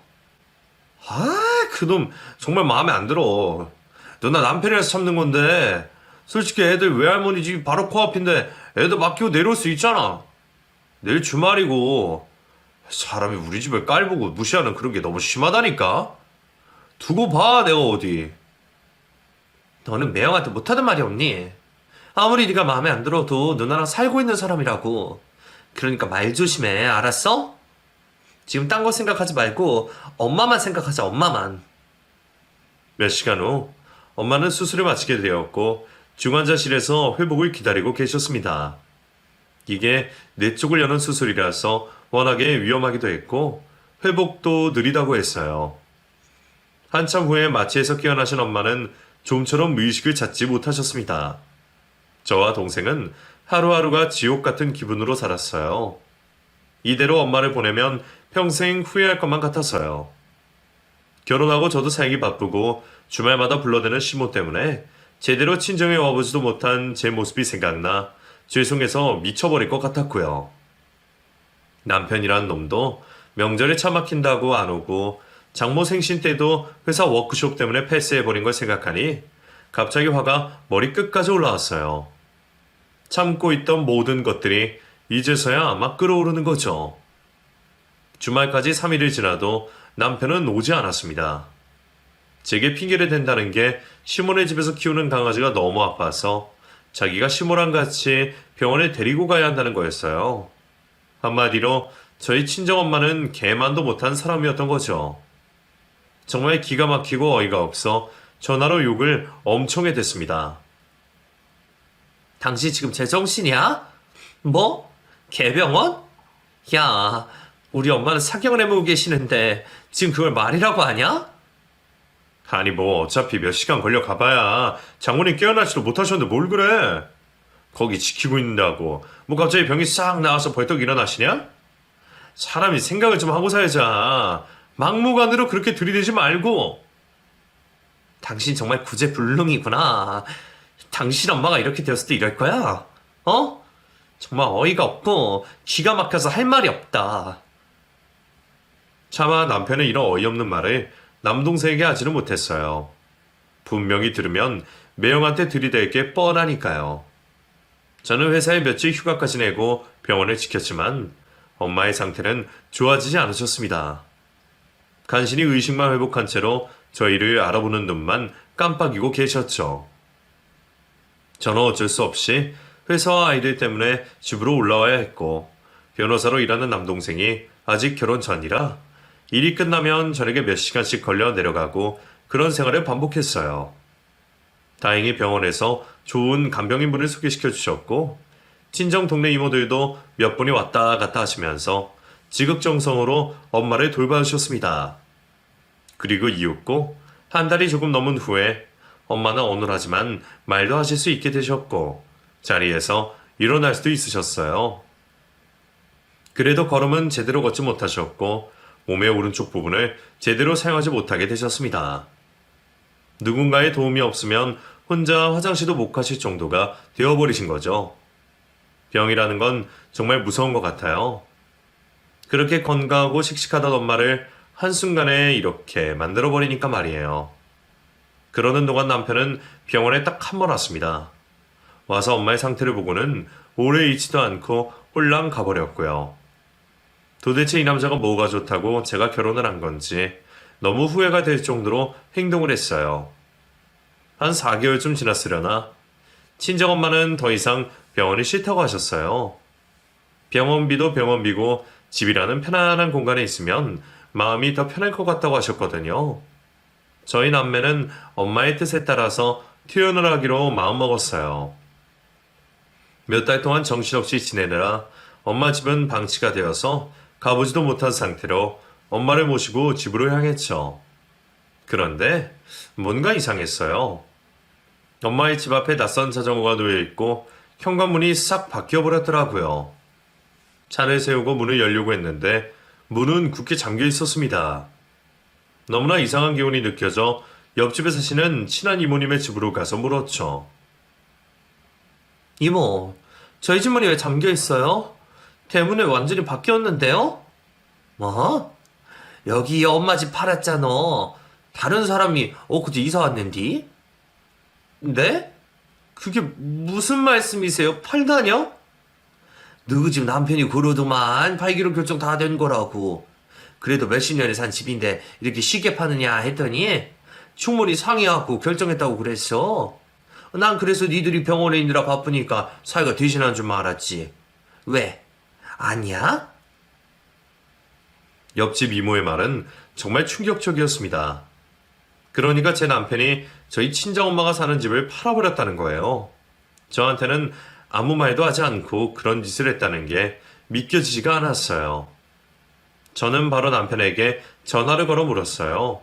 아, 그놈 정말 마음에 안 들어. 누나 남편이라서 참는 건데 솔직히 애들 외할머니 집이 바로 코앞인데 애들 맡기고 내려올 수 있잖아. 내일 주말이고 사람이 우리 집을 깔보고 무시하는 그런 게 너무 심하다니까. 두고 봐, 내가 어디. 너는 매형한테 못하는 말이 없니? 아무리 네가 마음에 안 들어도 누나랑 살고 있는 사람이라고. 그러니까 말 조심해, 알았어? 지금 딴 거 생각하지 말고 엄마만 생각하자, 엄마만. 몇 시간 후 엄마는 수술을 마치게 되었고 중환자실에서 회복을 기다리고 계셨습니다. 이게 뇌 쪽을 여는 수술이라서 워낙에 위험하기도 했고 회복도 느리다고 했어요. 한참 후에 마취에서 깨어나신 엄마는 좀처럼 의식을 찾지 못하셨습니다. 저와 동생은 하루하루가 지옥 같은 기분으로 살았어요. 이대로 엄마를 보내면 평생 후회할 것만 같았어요. 결혼하고 저도 살기 바쁘고 주말마다 불러대는 시모 때문에 제대로 친정에 와보지도 못한 제 모습이 생각나 죄송해서 미쳐버릴 것 같았고요. 남편이란 놈도 명절에 차 막힌다고 안 오고 장모 생신 때도 회사 워크숍 때문에 패스해버린 걸 생각하니 갑자기 화가 머리끝까지 올라왔어요. 참고 있던 모든 것들이 이제서야 막 끓어오르는 거죠. 주말까지 3일이 지나도 남편은 오지 않았습니다. 제게 핑계를 댄다는 게 시몬의 집에서 키우는 강아지가 너무 아파서 자기가 시몬랑 같이 병원에 데리고 가야 한다는 거였어요. 한마디로 저희 친정엄마는 개만도 못한 사람이었던 거죠. 정말 기가 막히고 어이가 없어 전화로 욕을 엄청 해댔습니다. 당신 지금 제정신이야? 뭐? 개병원? 야, 우리 엄마는 사경을 해보고 계시는데 지금 그걸 말이라고 하냐? 아니 뭐 어차피 몇 시간 걸려 가봐야 장모님 깨어나지도 못하셨는데 뭘 그래. 거기 지키고 있는다고 뭐 갑자기 병이 싹 나와서 벌떡 일어나시냐? 사람이 생각을 좀 하고 살자. 막무가내로 그렇게 들이대지 말고. 당신 정말 구제불능이구나. 당신 엄마가 이렇게 되었을 때 이럴 거야? 어? 정말 어이가 없고 기가 막혀서 할 말이 없다. 차마 남편의 이런 어이없는 말을 남동생에게 하지는 못했어요. 분명히 들으면 매형한테 들이댈 게 뻔하니까요. 저는 회사에 며칠 휴가까지 내고 병원을 지켰지만 엄마의 상태는 좋아지지 않으셨습니다. 간신히 의식만 회복한 채로 저희를 알아보는 눈만 깜빡이고 계셨죠. 저는 어쩔 수 없이 회사와 아이들 때문에 집으로 올라와야 했고 변호사로 일하는 남동생이 아직 결혼 전이라 일이 끝나면 저녁에 몇 시간씩 걸려 내려가고 그런 생활을 반복했어요. 다행히 병원에서 좋은 간병인분을 소개시켜 주셨고 친정 동네 이모들도 몇 분이 왔다 갔다 하시면서 지극정성으로 엄마를 돌봐주셨습니다. 그리고 이윽고 한 달이 조금 넘은 후에 엄마는 어눌하지만 말도 하실 수 있게 되셨고 자리에서 일어날 수도 있으셨어요. 그래도 걸음은 제대로 걷지 못하셨고 몸의 오른쪽 부분을 제대로 사용하지 못하게 되셨습니다. 누군가의 도움이 없으면 혼자 화장실도 못 가실 정도가 되어버리신 거죠. 병이라는 건 정말 무서운 것 같아요. 그렇게 건강하고 씩씩하던 엄마를 한순간에 이렇게 만들어버리니까 말이에요. 그러는 동안 남편은 병원에 딱 한 번 왔습니다. 와서 엄마의 상태를 보고는 오래 있지도 않고 홀랑 가버렸고요. 도대체 이 남자가 뭐가 좋다고 제가 결혼을 한 건지 너무 후회가 될 정도로 행동을 했어요. 한 4개월쯤 지났으려나 친정엄마는 더 이상 병원이 싫다고 하셨어요. 병원비도 병원비고 집이라는 편안한 공간에 있으면 마음이 더 편할 것 같다고 하셨거든요. 저희 남매는 엄마의 뜻에 따라서 퇴원을 하기로 마음먹었어요. 몇 달 동안 정신없이 지내느라 엄마 집은 방치가 되어서 가보지도 못한 상태로 엄마를 모시고 집으로 향했죠. 그런데 뭔가 이상했어요. 엄마의 집 앞에 낯선 자전거가 놓여있고 현관문이 싹 바뀌어버렸더라고요. 차를 세우고 문을 열려고 했는데 문은 굳게 잠겨 있었습니다. 너무나 이상한 기운이 느껴져 옆집에 사시는 친한 이모님의 집으로 가서 물었죠. 이모, 저희 집 문이 왜 잠겨 있어요? 대문이 완전히 바뀌었는데요? 뭐? 여기 엄마 집 팔았잖아. 다른 사람이 엊그제 이사 왔는디? 네? 그게 무슨 말씀이세요? 팔다뇨? 너희 집 남편이 그러더만 팔기로 결정 다 된 거라고. 그래도 몇십 년에 산 집인데 이렇게 쉽게 파느냐 했더니 충분히 상의하고 결정했다고 그랬어. 난 그래서 니들이 병원에 있느라 바쁘니까 사이가 대신한 줄 알았지. 왜? 아니야? 옆집 이모의 말은 정말 충격적이었습니다. 그러니까 제 남편이 저희 친정엄마가 사는 집을 팔아버렸다는 거예요. 저한테는 아무 말도 하지 않고 그런 짓을 했다는 게 믿겨지지가 않았어요. 저는 바로 남편에게 전화를 걸어 물었어요.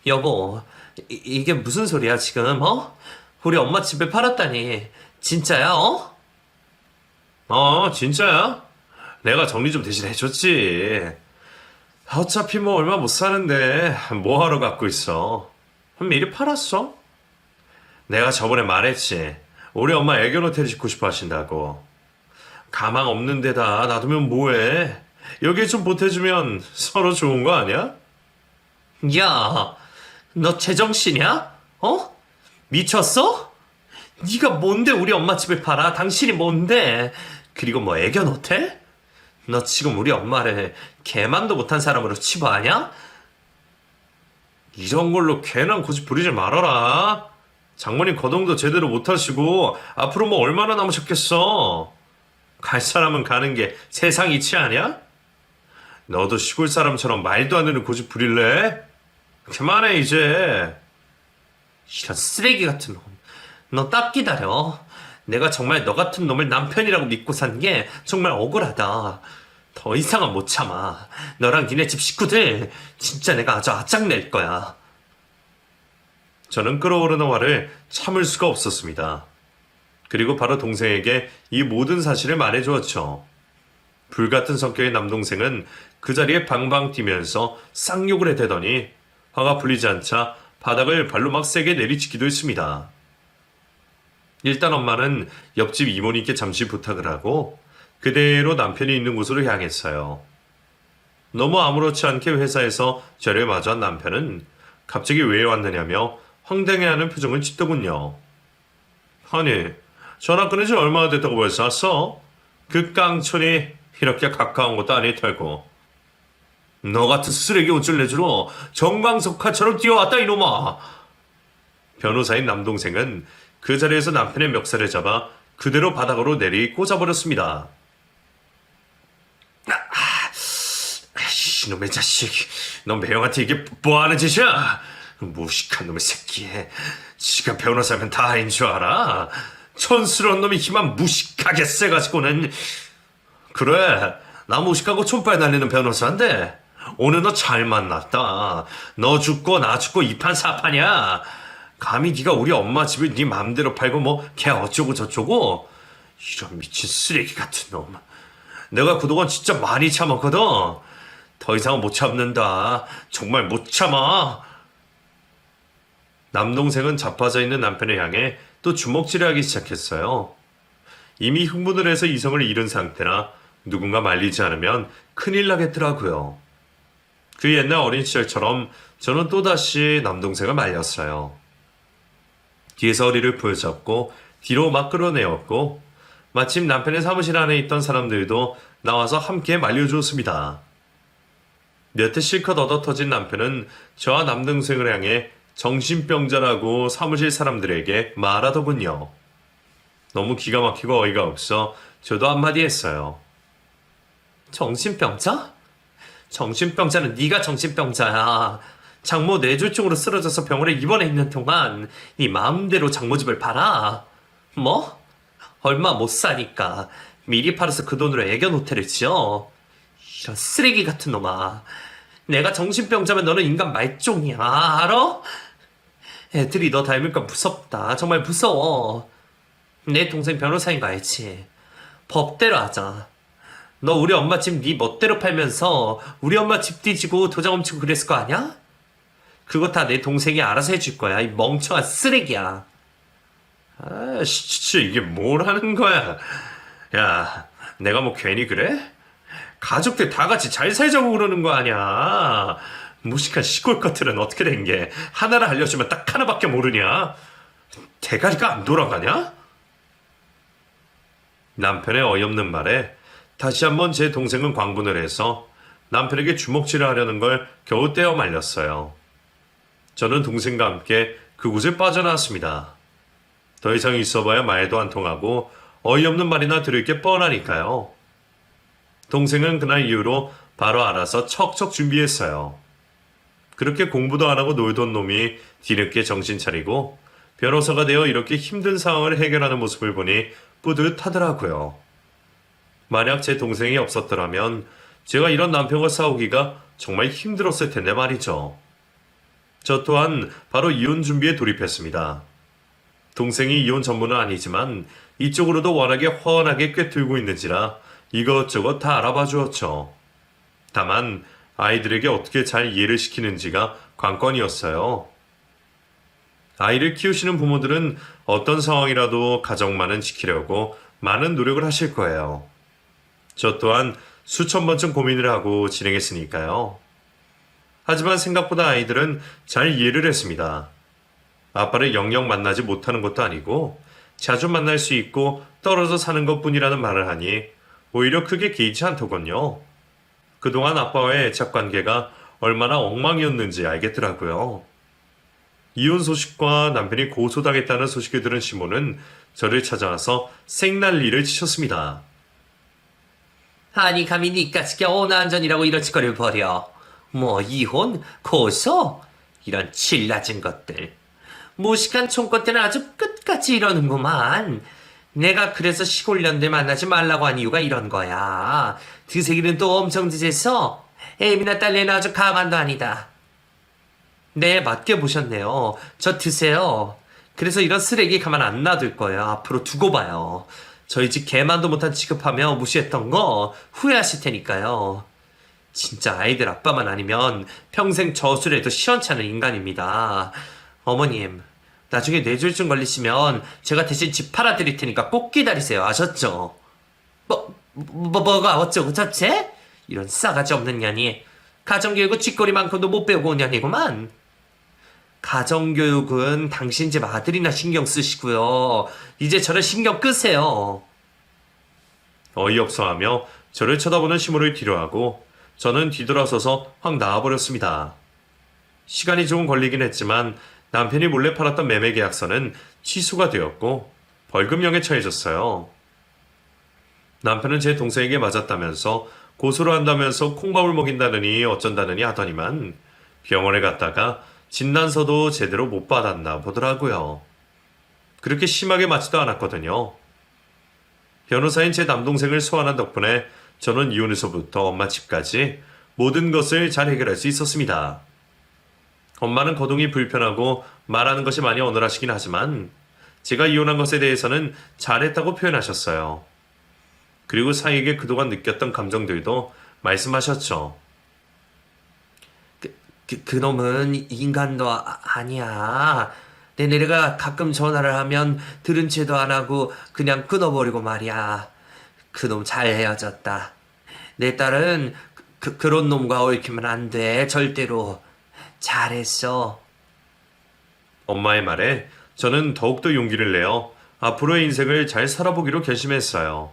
여보, 이게 무슨 소리야, 지금, 어? 우리 엄마 집을 팔았다니. 진짜야, 어? 진짜야? 내가 정리 좀 대신 해줬지. 어차피 뭐 얼마 못 사는데 뭐하러 갖고 있어. 미리 팔았어? 내가 저번에 말했지. 우리 엄마 애견 호텔 짓고 싶어 하신다고. 가망 없는 데다 놔두면 뭐해. 여기에 좀 보태주면 서로 좋은 거 아니야? 야, 너 제정신이야? 어? 미쳤어? 네가 뭔데 우리 엄마 집을 팔아? 당신이 뭔데? 그리고 뭐 애견 호텔? 너 지금 우리 엄마를 개만도 못한 사람으로 치부하냐? 이런 걸로 괜한 고집 부리지 말아라. 장모님 거동도 제대로 못하시고 앞으로 뭐 얼마나 남으셨겠어. 갈 사람은 가는 게 세상 이치 아니야? 너도 시골 사람처럼 말도 안 되는 고집 부릴래? 그만해 이제. 이런 쓰레기 같은 놈. 너 딱 기다려. 내가 정말 너 같은 놈을 남편이라고 믿고 산 게 정말 억울하다. 더 이상은 못 참아. 너랑 니네 집 식구들 진짜 내가 아주 아작낼 거야. 저는 끓어오르는 화를 참을 수가 없었습니다. 그리고 바로 동생에게 이 모든 사실을 말해주었죠. 불같은 성격의 남동생은 그 자리에 방방 뛰면서 쌍욕을 해대더니 화가 풀리지 않자 바닥을 발로 막 세게 내리치기도 했습니다. 일단 엄마는 옆집 이모님께 잠시 부탁을 하고 그대로 남편이 있는 곳으로 향했어요. 너무 아무렇지 않게 회사에서 저를 마주한 남편은 갑자기 왜 왔느냐며 황당해하는 표정을 짓더군요. 아니, 전화 끊은 지 얼마나 됐다고 벌써 왔어? 그 깡촌이 이렇게 가까운 것도 아닐 테고. 너 같은 쓰레기 옷을 내주러 정광석화처럼 뛰어왔다 이놈아. 변호사인 남동생은 그 자리에서 남편의 멱살을 잡아 그대로 바닥으로 내리 꽂아버렸습니다. 이놈의 자식, 너 매형한테 이게 뭐하는 짓이야? 무식한 놈의 새끼. 지가 변호사면 다 아닌 줄 알아? 촌스러운 놈이 힘만 무식하게 세가지고는. 그래, 나 무식하고 촌발 날리는 변호사인데 오늘 너 잘 만났다. 너 죽고 나 죽고 이판사판이야. 감히 네가 우리 엄마 집을 네 맘대로 팔고 뭐 걔 어쩌고 저쩌고. 이런 미친 쓰레기 같은 놈. 내가 그동안 진짜 많이 참았거든. 더 이상은 못 참는다. 정말 못 참아. 남동생은 자빠져 있는 남편을 향해 또 주먹질하기 시작했어요. 이미 흥분을 해서 이성을 잃은 상태라 누군가 말리지 않으면 큰일 나겠더라고요. 그 옛날 어린 시절처럼 저는 또다시 남동생을 말렸어요. 뒤에서 허리를 부여잡고 뒤로 막 끌어내었고 마침 남편의 사무실 안에 있던 사람들도 나와서 함께 말려주었습니다. 몇 해 실컷 얻어터진 남편은 저와 남동생을 향해 정신병자라고 사무실 사람들에게 말하더군요. 너무 기가 막히고 어이가 없어 저도 한마디 했어요. 정신병자? 정신병자는 네가 정신병자야. 장모 뇌졸중으로 쓰러져서 병원에 입원해 있는 동안 네 마음대로 장모집을 팔아. 뭐? 얼마 못 사니까 미리 팔아서 그 돈으로 애견 호텔을 지어. 이런 쓰레기 같은 놈아. 내가 정신병자면 너는 인간 말종이야. 알아? 애들이 너 닮을까 무섭다. 정말 무서워. 내 동생 변호사인 거 알지? 법대로 하자. 너 우리 엄마 집 네 멋대로 팔면서 우리 엄마 집 뒤지고 도장 훔치고 그랬을 거 아니야? 그거 다 내 동생이 알아서 해줄 거야. 이 멍청한 쓰레기야. 아, 진짜 이게 뭘 하는 거야? 야, 내가 뭐 괜히 그래? 가족들 다 같이 잘 살자고 그러는 거 아니야. 무식한 시골 것들은 어떻게 된 게 하나를 알려주면 딱 하나밖에 모르냐? 대가리가 안 돌아가냐? 남편의 어이없는 말에 다시 한번 제 동생은 광분을 해서 남편에게 주먹질을 하려는 걸 겨우 떼어 말렸어요. 저는 동생과 함께 그곳을 빠져나왔습니다. 더 이상 있어봐야 말도 안 통하고 어이없는 말이나 들을 게 뻔하니까요. 동생은 그날 이후로 바로 알아서 척척 준비했어요. 그렇게 공부도 안 하고 놀던 놈이 뒤늦게 정신 차리고 변호사가 되어 이렇게 힘든 상황을 해결하는 모습을 보니 뿌듯하더라고요. 만약 제 동생이 없었더라면 제가 이런 남편과 싸우기가 정말 힘들었을 텐데 말이죠. 저 또한 바로 이혼 준비에 돌입했습니다. 동생이 이혼 전문은 아니지만 이쪽으로도 워낙에 훤하게 꿰뚫고 있는지라 이것저것 다 알아봐 주었죠. 다만 아이들에게 어떻게 잘 이해를 시키는지가 관건이었어요. 아이를 키우시는 부모들은 어떤 상황이라도 가정만은 지키려고 많은 노력을 하실 거예요. 저 또한 수천 번쯤 고민을 하고 진행했으니까요. 하지만 생각보다 아이들은 잘 이해를 했습니다. 아빠를 영영 만나지 못하는 것도 아니고 자주 만날 수 있고 떨어져 사는 것뿐이라는 말을 하니 오히려 크게 개의치 않더군요. 그동안 아빠와의 애착관계가 얼마나 엉망이었는지 알겠더라고요. 이혼 소식과 남편이 고소당했다는 소식을 들은 시몬은 저를 찾아와서 생난리를 치셨습니다. 아니 감히 니까지 겨우난전이라고 이런 짓거리를 벌여. 뭐 이혼? 고소? 이런 질 낮은 것들. 무식한 총것들은 아주 끝까지 이러는구만. 내가 그래서 시골년들 만나지 말라고 한 이유가 이런 거야. 드세기는 또 엄청 드세서 애미나 딸내는 아주 가만도 아니다. 네, 맞게 보셨네요. 저 드세요. 그래서 이런 쓰레기 가만 안 놔둘 거예요. 앞으로 두고 봐요. 저희 집 개만도 못한 취급하며 무시했던 거 후회하실 테니까요. 진짜 아이들 아빠만 아니면 평생 저술해도 시원찮은 인간입니다. 어머님, 나중에 뇌졸중 걸리시면 제가 대신 집 팔아드릴 테니까 꼭 기다리세요. 아셨죠? 뭐가 어쩌고 저째? 이런 싸가지 없는 년이. 가정교육은 쥐꼬리만큼도 못 배우고 온 년이구만. 가정교육은 당신 집 아들이나 신경 쓰시고요. 이제 저를 신경 끄세요. 어이없어하며 저를 쳐다보는 시몬을 뒤로하고 저는 뒤돌아서서 확 나와버렸습니다. 시간이 조금 걸리긴 했지만 남편이 몰래 팔았던 매매 계약서는 취소가 되었고 벌금형에 처해졌어요. 남편은 제 동생에게 맞았다면서 고소를 한다면서 콩밥을 먹인다느니 어쩐다느니 하더니만 병원에 갔다가 진단서도 제대로 못 받았나 보더라고요. 그렇게 심하게 맞지도 않았거든요. 변호사인 제 남동생을 소환한 덕분에 저는 이혼에서부터 엄마 집까지 모든 것을 잘 해결할 수 있었습니다. 엄마는 거동이 불편하고 말하는 것이 많이 어눌하시긴 하지만 제가 이혼한 것에 대해서는 잘했다고 표현하셨어요. 그리고 사이에게 그동안 느꼈던 감정들도 말씀하셨죠. 그놈은 인간도 아니야. 내가 가끔 전화를 하면 들은 채도 안 하고 그냥 끊어버리고 말이야. 그놈 잘 헤어졌다. 내 딸은 그런 놈과 얽히면 안 돼. 절대로. 잘했어. 엄마의 말에 저는 더욱더 용기를 내어 앞으로의 인생을 잘 살아보기로 결심했어요.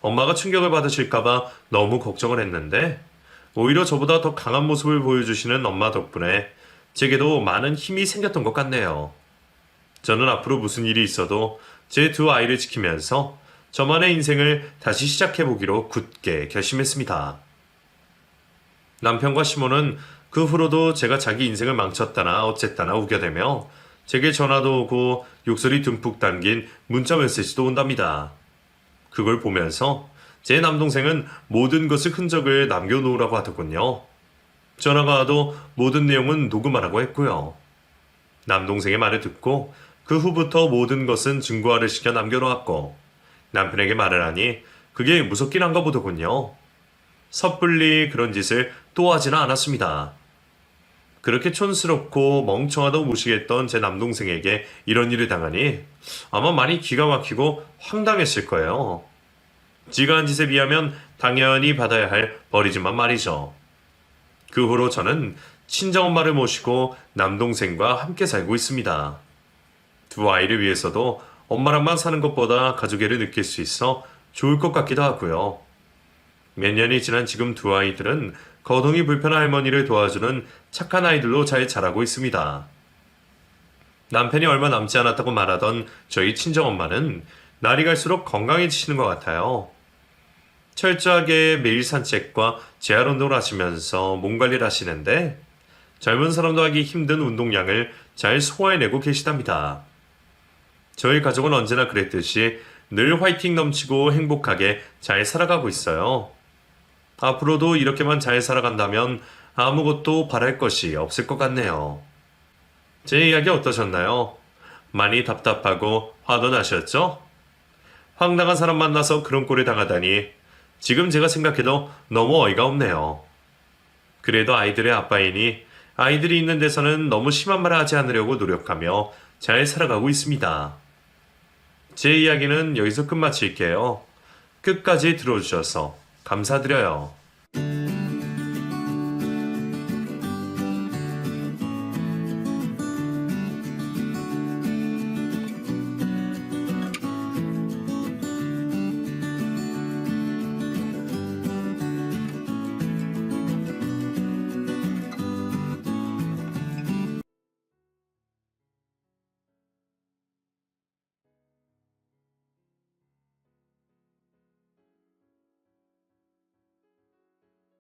엄마가 충격을 받으실까봐 너무 걱정을 했는데 오히려 저보다 더 강한 모습을 보여주시는 엄마 덕분에 제게도 많은 힘이 생겼던 것 같네요. 저는 앞으로 무슨 일이 있어도 제 두 아이를 지키면서 저만의 인생을 다시 시작해보기로 굳게 결심했습니다. 남편과 시몬은 그 후로도 제가 자기 인생을 망쳤다나 어쨌다나 우겨대며 제게 전화도 오고 욕설이 듬뿍 담긴 문자 메시지도 온답니다. 그걸 보면서 제 남동생은 모든 것의 흔적을 남겨놓으라고 하더군요. 전화가 와도 모든 내용은 녹음하라고 했고요. 남동생의 말을 듣고 그 후부터 모든 것은 증거화를 시켜 남겨놓았고 남편에게 말을 하니 그게 무섭긴 한가 보더군요. 섣불리 그런 짓을 또 하지는 않았습니다. 그렇게 촌스럽고 멍청하다고 무시했던 제 남동생에게 이런 일을 당하니 아마 많이 기가 막히고 황당했을 거예요. 지가 한 짓에 비하면 당연히 받아야 할 벌이지만 말이죠. 그 후로 저는 친정엄마를 모시고 남동생과 함께 살고 있습니다. 두 아이를 위해서도 엄마랑만 사는 것보다 가족애를 느낄 수 있어 좋을 것 같기도 하고요. 몇 년이 지난 지금 두 아이들은 거동이 불편한 할머니를 도와주는 착한 아이들로 잘 자라고 있습니다. 남편이 얼마 남지 않았다고 말하던 저희 친정엄마는 날이 갈수록 건강해지시는 것 같아요. 철저하게 매일 산책과 재활 운동을 하시면서 몸 관리를 하시는데 젊은 사람도 하기 힘든 운동량을 잘 소화해내고 계시답니다. 저희 가족은 언제나 그랬듯이 늘 화이팅 넘치고 행복하게 잘 살아가고 있어요. 앞으로도 이렇게만 잘 살아간다면 아무것도 바랄 것이 없을 것 같네요. 제 이야기 어떠셨나요? 많이 답답하고 화도 나셨죠? 황당한 사람 만나서 그런 꼴에 당하다니 지금 제가 생각해도 너무 어이가 없네요. 그래도 아이들의 아빠이니 아이들이 있는 데서는 너무 심한 말을 하지 않으려고 노력하며 잘 살아가고 있습니다. 제 이야기는 여기서 끝마칠게요. 끝까지 들어주셔서 감사드려요.